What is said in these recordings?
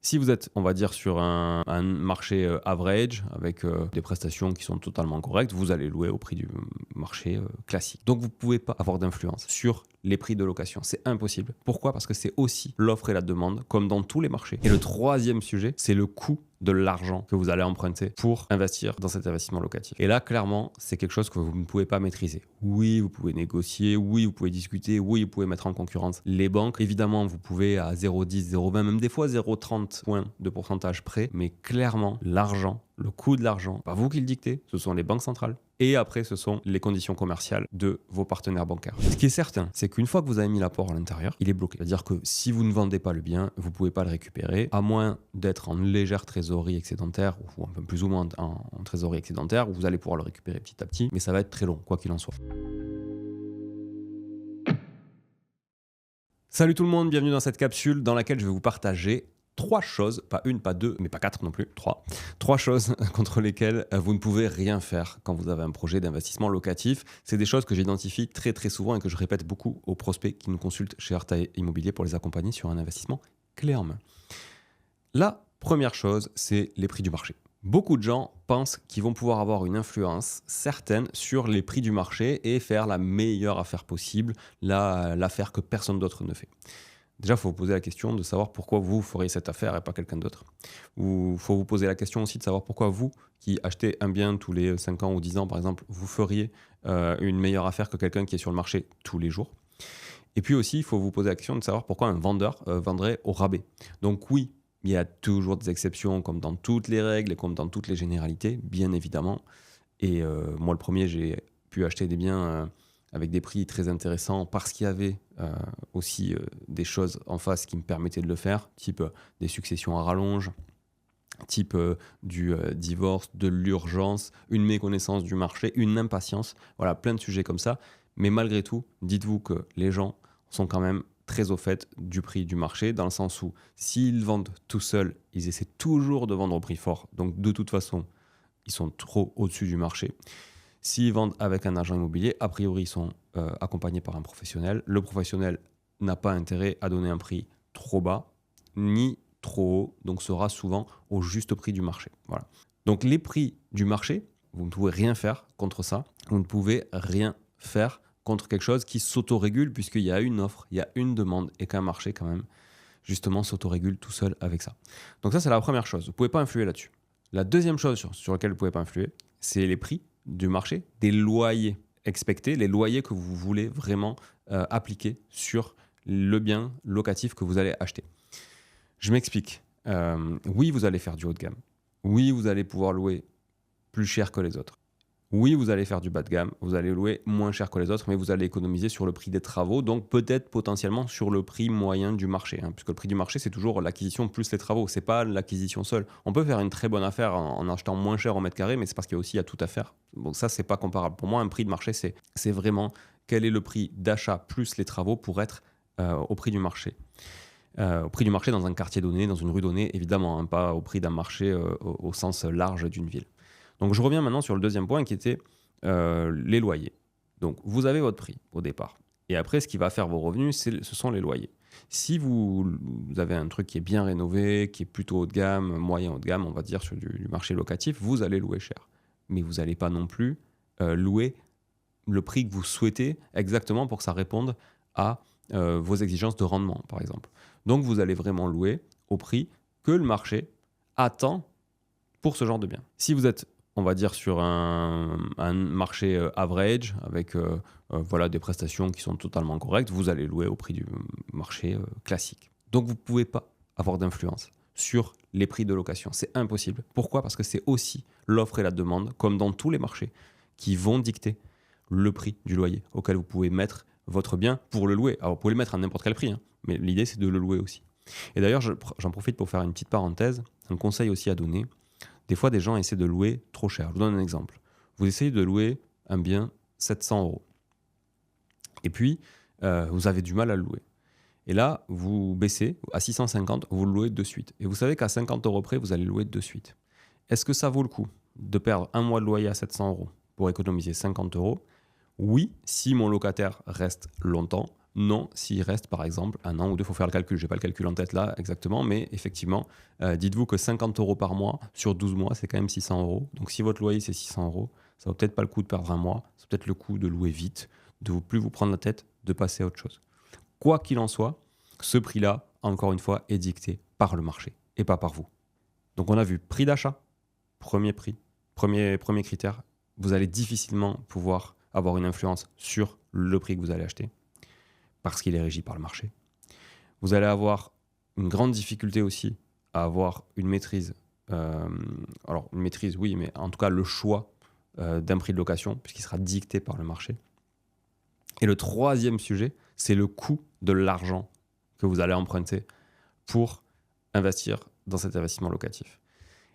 Si vous êtes, on va dire, sur un marché average, avec des prestations qui sont totalement correctes, vous allez louer au prix du marché classique. Donc vous ne pouvez pas avoir d'influence sur les prix de location. C'est impossible. Pourquoi? Parce que c'est aussi l'offre et la demande, comme dans tous les marchés. Et le troisième sujet, c'est le coût de l'argent que vous allez emprunter pour investir dans cet investissement locatif. Et là, clairement, c'est quelque chose que vous ne pouvez pas maîtriser. Oui, vous pouvez négocier, oui, vous pouvez discuter, oui, vous pouvez mettre en concurrence les banques. Évidemment, vous pouvez à 0,10, 0,20, même des fois 0,30 points de pourcentage près, mais clairement, l'argent, le coût de l'argent, pas vous qui le dictez, ce sont les banques centrales. Et après, ce sont les conditions commerciales de vos partenaires bancaires. Ce qui est certain, c'est qu'une fois que vous avez mis l'apport à l'intérieur, il est bloqué. C'est-à-dire que si vous ne vendez pas le bien, vous ne pouvez pas le récupérer, à moins d'être en légère trésorerie excédentaire, ou un peu plus ou moins en trésorerie excédentaire, où vous allez pouvoir le récupérer petit à petit, mais ça va être très long, quoi qu'il en soit. Salut tout le monde, bienvenue dans cette capsule dans laquelle je vais vous partager trois choses, pas une, pas deux, mais pas quatre non plus, trois. Trois choses contre lesquelles vous ne pouvez rien faire quand vous avez un projet d'investissement locatif. C'est des choses que j'identifie très très souvent et que je répète beaucoup aux prospects qui nous consultent chez Arta Immobilier pour les accompagner sur un investissement clé en main. La première chose, c'est les prix du marché. Beaucoup de gens pensent qu'ils vont pouvoir avoir une influence certaine sur les prix du marché et faire la meilleure affaire possible, l'affaire que personne d'autre ne fait. Déjà, il faut vous poser la question de savoir pourquoi vous feriez cette affaire et pas quelqu'un d'autre. Il faut vous poser la question aussi de savoir pourquoi vous, qui achetez un bien tous les 5 ans ou 10 ans par exemple, vous feriez une meilleure affaire que quelqu'un qui est sur le marché tous les jours. Et puis aussi, il faut vous poser la question de savoir pourquoi un vendeur vendrait au rabais. Donc oui, il y a toujours des exceptions comme dans toutes les règles et comme dans toutes les généralités, bien évidemment. Et moi, le premier, j'ai pu acheter des biens avec des prix très intéressants parce qu'il y avait aussi des choses en face qui me permettaient de le faire, type des successions à rallonge, type du divorce, de l'urgence, une méconnaissance du marché, une impatience, voilà, plein de sujets comme ça. Mais malgré tout, dites-vous que les gens sont quand même très au fait du prix du marché, dans le sens où s'ils vendent tout seuls, ils essaient toujours de vendre au prix fort. Donc de toute façon, ils sont trop au-dessus du marché. S'ils vendent avec un agent immobilier, a priori, ils sont accompagnés par un professionnel. Le professionnel n'a pas intérêt à donner un prix trop bas, ni trop haut, donc sera souvent au juste prix du marché. Voilà. Donc les prix du marché, vous ne pouvez rien faire contre ça. Vous ne pouvez rien faire contre quelque chose qui s'autorégule puisqu'il y a une offre, il y a une demande et qu'un marché quand même, justement, s'autorégule tout seul avec ça. Donc ça, c'est la première chose. Vous ne pouvez pas influer là-dessus. La deuxième chose sur laquelle vous ne pouvez pas influer, c'est les prix du marché, des loyers expectés, les loyers que vous voulez vraiment appliquer sur le bien locatif que vous allez acheter. Je m'explique. Oui, vous allez faire du haut de gamme. Oui, vous allez pouvoir louer plus cher que les autres. Oui, vous allez faire du bas de gamme, vous allez louer moins cher que les autres, mais vous allez économiser sur le prix des travaux, donc peut-être potentiellement sur le prix moyen du marché, puisque le prix du marché, c'est toujours l'acquisition plus les travaux, c'est pas l'acquisition seule. On peut faire une très bonne affaire en achetant moins cher au mètre carré, mais c'est parce qu'il y a aussi tout à faire. Bon, ça, c'est pas comparable. Pour moi, un prix de marché, c'est vraiment quel est le prix d'achat plus les travaux pour être au prix du marché. Au prix du marché dans un quartier donné, dans une rue donnée, évidemment, pas au prix d'un marché au sens large d'une ville. Donc je reviens maintenant sur le deuxième point qui était les loyers. Donc vous avez votre prix au départ. Et après, ce qui va faire vos revenus, ce sont les loyers. Si vous avez un truc qui est bien rénové, qui est plutôt haut de gamme, moyen haut de gamme, on va dire sur du marché locatif, vous allez louer cher. Mais vous n'allez pas non plus louer le prix que vous souhaitez exactement pour que ça réponde à vos exigences de rendement, par exemple. Donc vous allez vraiment louer au prix que le marché attend pour ce genre de bien. Si vous êtes, on va dire, sur un marché average, avec voilà, des prestations qui sont totalement correctes, vous allez louer au prix du marché classique. Donc vous ne pouvez pas avoir d'influence sur les prix de location. C'est impossible. Pourquoi? Parce que c'est aussi l'offre et la demande, comme dans tous les marchés, qui vont dicter le prix du loyer auquel vous pouvez mettre votre bien pour le louer. Alors vous pouvez le mettre à n'importe quel prix, mais l'idée c'est de le louer aussi. Et d'ailleurs, j'en profite pour faire une petite parenthèse, un conseil aussi à donner. Des fois, des gens essaient de louer trop cher. Je vous donne un exemple. Vous essayez de louer un bien 700 euros. Et puis, vous avez du mal à le louer. Et là, vous baissez à 650, vous le louez de suite. Et vous savez qu'à 50 euros près, vous allez le louer de suite. Est-ce que ça vaut le coup de perdre un mois de loyer à 700 euros pour économiser 50 euros? Oui, si mon locataire reste longtemps, Non, s'il reste par exemple un an ou deux, il faut faire le calcul. Je n'ai pas le calcul en tête là exactement, mais effectivement, dites-vous que 50 euros par mois sur 12 mois, c'est quand même 600 euros. Donc si votre loyer c'est 600 euros, ça vaut peut-être pas le coup de perdre un mois, c'est peut-être le coup de louer vite, de ne plus vous prendre la tête, de passer à autre chose. Quoi qu'il en soit, ce prix-là, encore une fois, est dicté par le marché et pas par vous. Donc on a vu prix d'achat, premier prix, premier critère, vous allez difficilement pouvoir avoir une influence sur le prix que vous allez acheter parce qu'il est régi par le marché. Vous allez avoir une grande difficulté aussi à avoir une maîtrise. Alors une maîtrise, oui, mais en tout cas le choix d'un prix de location puisqu'il sera dicté par le marché. Et le troisième sujet, c'est le coût de l'argent que vous allez emprunter pour investir dans cet investissement locatif.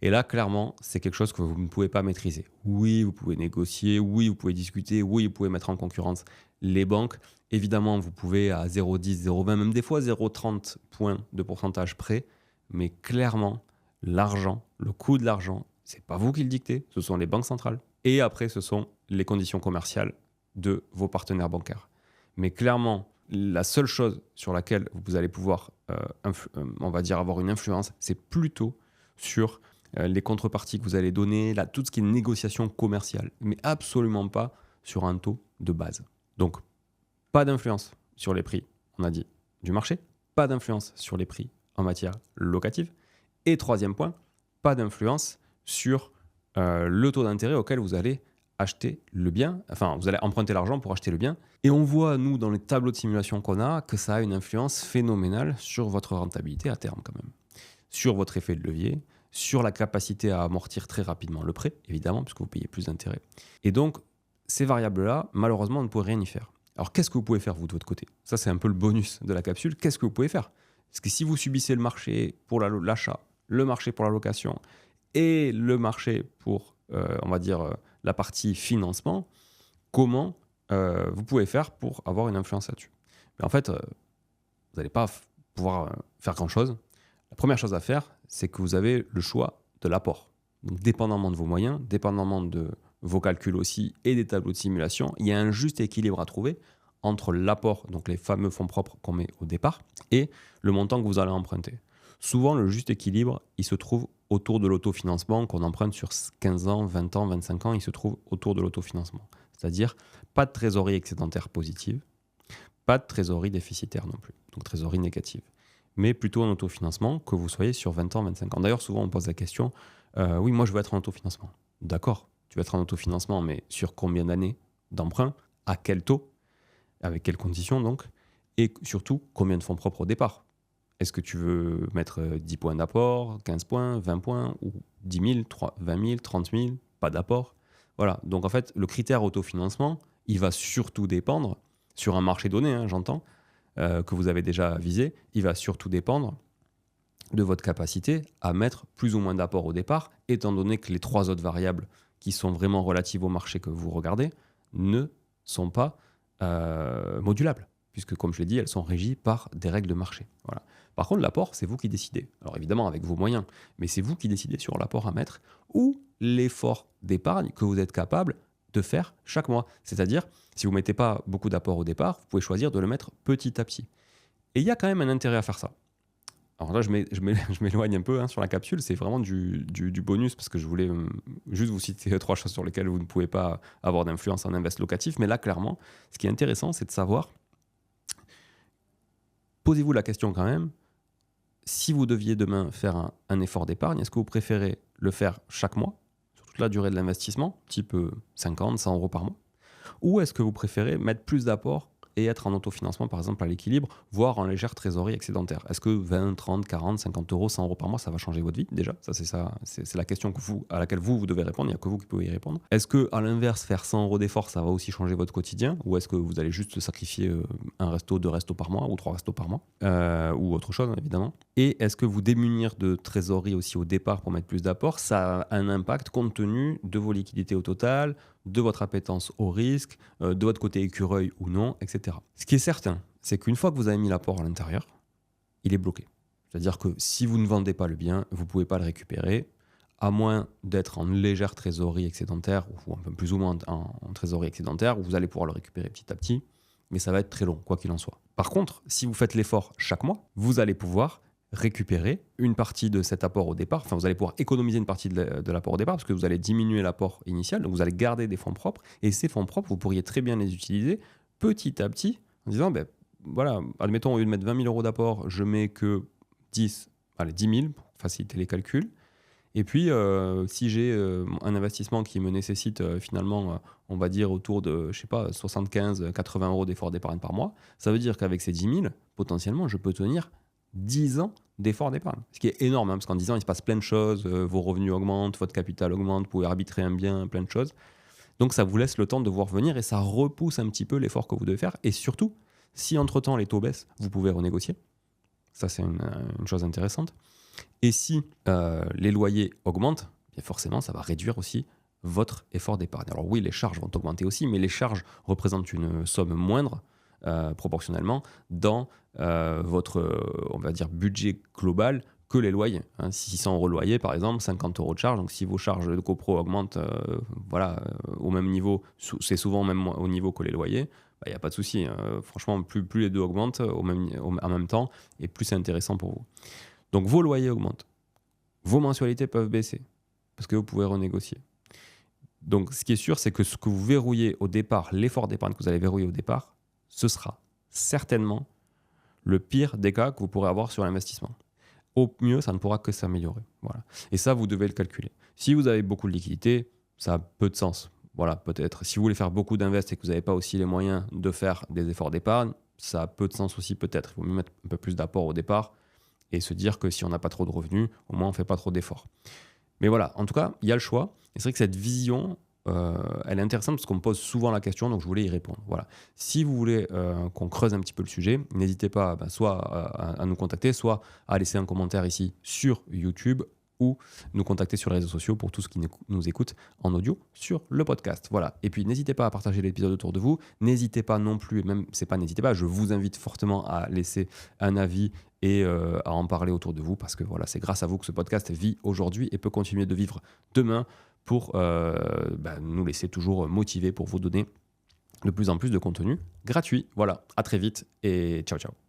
Et là, clairement, c'est quelque chose que vous ne pouvez pas maîtriser. Oui, vous pouvez négocier, oui, vous pouvez discuter, oui, vous pouvez mettre en concurrence les banques. Évidemment, vous pouvez à 0,10, 0,20, même des fois 0,30 points de pourcentage près, mais clairement, l'argent, le coût de l'argent, c'est pas vous qui le dictez, ce sont les banques centrales. Et après, ce sont les conditions commerciales de vos partenaires bancaires. Mais clairement, la seule chose sur laquelle vous allez pouvoir, on va dire, avoir une influence, c'est plutôt sur les contreparties que vous allez donner, tout ce qui est négociation commerciale, mais absolument pas sur un taux de base. Donc, pas d'influence sur les prix, on a dit, du marché, pas d'influence sur les prix en matière locative. Et troisième point, pas d'influence sur le taux d'intérêt auquel vous allez acheter le bien, enfin, vous allez emprunter l'argent pour acheter le bien. Et on voit, nous, dans les tableaux de simulation qu'on a, que ça a une influence phénoménale sur votre rentabilité à terme quand même, sur votre effet de levier, sur la capacité à amortir très rapidement le prêt, évidemment, puisque vous payez plus d'intérêt. Et donc, ces variables-là, malheureusement, on ne pourrait rien y faire. Alors, qu'est-ce que vous pouvez faire, vous, de votre côté? Ça, c'est un peu le bonus de la capsule. Qu'est-ce que vous pouvez faire? Parce que si vous subissez le marché pour l'achat, le marché pour la location et le marché pour, on va dire, la partie financement, comment vous pouvez faire pour avoir une influence là-dessus? Mais en fait, vous n'allez pas pouvoir faire grand-chose. La première chose à faire, c'est que vous avez le choix de l'apport. Donc, dépendamment de vos moyens, dépendamment de vos calculs aussi et des tableaux de simulation, il y a un juste équilibre à trouver entre l'apport, donc les fameux fonds propres qu'on met au départ, et le montant que vous allez emprunter. Souvent, le juste équilibre, il se trouve autour de l'autofinancement qu'on emprunte sur 15 ans, 20 ans, 25 ans, il se trouve autour de l'autofinancement. C'est-à-dire pas de trésorerie excédentaire positive, pas de trésorerie déficitaire non plus, donc trésorerie négative, mais plutôt un autofinancement, que vous soyez sur 20 ans, 25 ans. D'ailleurs, souvent on pose la question, oui, moi je veux être en autofinancement. D'accord, tu veux être en autofinancement, mais sur combien d'années d'emprunt? À quel taux? Avec quelles conditions donc? Et surtout, combien de fonds propres au départ? Est-ce que tu veux mettre 10 points d'apport, 15 points, 20 points, ou 10 000, 20 000, 30 000, pas d'apport? Voilà, donc en fait, le critère autofinancement, il va surtout dépendre, sur un marché donné, hein, j'entends, que vous avez déjà visé, il va surtout dépendre de votre capacité à mettre plus ou moins d'apport au départ, étant donné que les trois autres variables qui sont vraiment relatives au marché que vous regardez ne sont pas modulables, puisque comme je l'ai dit, elles sont régies par des règles de marché. Voilà. Par contre, l'apport, c'est vous qui décidez. Alors évidemment avec vos moyens, mais c'est vous qui décidez sur l'apport à mettre ou l'effort d'épargne que vous êtes capable de faire chaque mois. C'est-à-dire, si vous ne mettez pas beaucoup d'apport au départ, vous pouvez choisir de le mettre petit à petit. Et il y a quand même un intérêt à faire ça. Alors là, je m'éloigne un peu sur la capsule, c'est vraiment du bonus parce que je voulais juste vous citer 3 choses sur lesquelles vous ne pouvez pas avoir d'influence en invest locatif. Mais là, clairement, ce qui est intéressant, c'est de savoir, posez-vous la question quand même, si vous deviez demain faire un effort d'épargne, est-ce que vous préférez le faire chaque mois, sur toute la durée de l'investissement, type 50, 100 euros par mois, ou est-ce que vous préférez mettre plus d'apport et être en autofinancement, par exemple, à l'équilibre, voire en légère trésorerie excédentaire? Est-ce que 20, 30, 40, 50 euros, 100 euros par mois, ça va changer votre vie déjà? C'est la question à laquelle vous devez répondre, il n'y a que vous qui pouvez y répondre. Est-ce que, à l'inverse, faire 100 euros d'effort, ça va aussi changer votre quotidien? Ou est-ce que vous allez juste sacrifier un resto, 2 restos par mois, ou 3 restos par mois, ou autre chose, évidemment? Et est-ce que vous démunir de trésorerie aussi au départ pour mettre plus d'apport, ça a un impact compte tenu de vos liquidités au total, de votre appétence au risque, de votre côté écureuil ou non, etc. Ce qui est certain, c'est qu'une fois que vous avez mis l'apport à l'intérieur, il est bloqué. C'est-à-dire que si vous ne vendez pas le bien, vous ne pouvez pas le récupérer, à moins d'être en légère trésorerie excédentaire, ou un peu plus ou moins en trésorerie excédentaire, où vous allez pouvoir le récupérer petit à petit. mais ça va être très long, quoi qu'il en soit. Par contre, si vous faites l'effort chaque mois, vous allez pouvoir récupérer une partie de cet apport au départ, enfin vous allez pouvoir économiser une partie de l'apport au départ parce que vous allez diminuer l'apport initial, donc vous allez garder des fonds propres, et ces fonds propres, vous pourriez très bien les utiliser petit à petit en disant, ben voilà, admettons au lieu de mettre 20 000 euros d'apport, je mets que 10 000 pour faciliter les calculs. Et puis, si j'ai un investissement qui me nécessite finalement, on va dire autour de, je sais pas, 75-80 euros d'effort d'épargne par mois, ça veut dire qu'avec ces 10 000, potentiellement, je peux tenir 10 ans d'effort d'épargne. Ce qui est énorme, parce qu'en 10 ans, il se passe plein de choses, vos revenus augmentent, votre capital augmente, vous pouvez arbitrer un bien, plein de choses. Donc, ça vous laisse le temps de voir venir et ça repousse un petit peu l'effort que vous devez faire. Et surtout, si entre-temps les taux baissent, vous pouvez renégocier. Ça, c'est une chose intéressante. Et si les loyers augmentent, bien forcément, ça va réduire aussi votre effort d'épargne. Alors oui, les charges vont augmenter aussi, mais les charges représentent une somme moindre proportionnellement dans votre, on va dire, budget global que les loyers. 600 euros de loyer, par exemple, 50 euros de charge. Donc si vos charges de copro augmentent au même niveau, c'est souvent même au niveau que les loyers, il n'y a pas de souci. Franchement, plus les deux augmentent en même temps, et plus c'est intéressant pour vous. Donc vos loyers augmentent, vos mensualités peuvent baisser, parce que vous pouvez renégocier. Donc ce qui est sûr, c'est que ce que vous verrouillez au départ, l'effort d'épargne que vous allez verrouiller au départ, ce sera certainement le pire des cas que vous pourrez avoir sur l'investissement. Au mieux, ça ne pourra que s'améliorer. Voilà. Et ça, vous devez le calculer. Si vous avez beaucoup de liquidités, ça a peu de sens. Voilà, peut-être. Si vous voulez faire beaucoup d'invest et que vous n'avez pas aussi les moyens de faire des efforts d'épargne, ça a peu de sens aussi peut-être. Il vaut mieux mettre un peu plus d'apport au départ et se dire que si on n'a pas trop de revenus, au moins on ne fait pas trop d'efforts. Mais voilà, en tout cas, il y a le choix. Et c'est vrai que cette vision, elle est intéressante parce qu'on me pose souvent la question, donc je voulais y répondre. Voilà. Si vous voulez qu'on creuse un petit peu le sujet, n'hésitez pas soit à nous contacter, soit à laisser un commentaire ici sur YouTube ou nous contacter sur les réseaux sociaux pour tous ceux qui nous écoutent en audio sur le podcast. Voilà. Et puis n'hésitez pas à partager l'épisode autour de vous. N'hésitez pas non plus, n'hésitez pas, je vous invite fortement à laisser un avis et à en parler autour de vous parce que voilà, c'est grâce à vous que ce podcast vit aujourd'hui et peut continuer de vivre demain pour nous laisser toujours motivés pour vous donner de plus en plus de contenu gratuit. Voilà, à très vite et ciao ciao.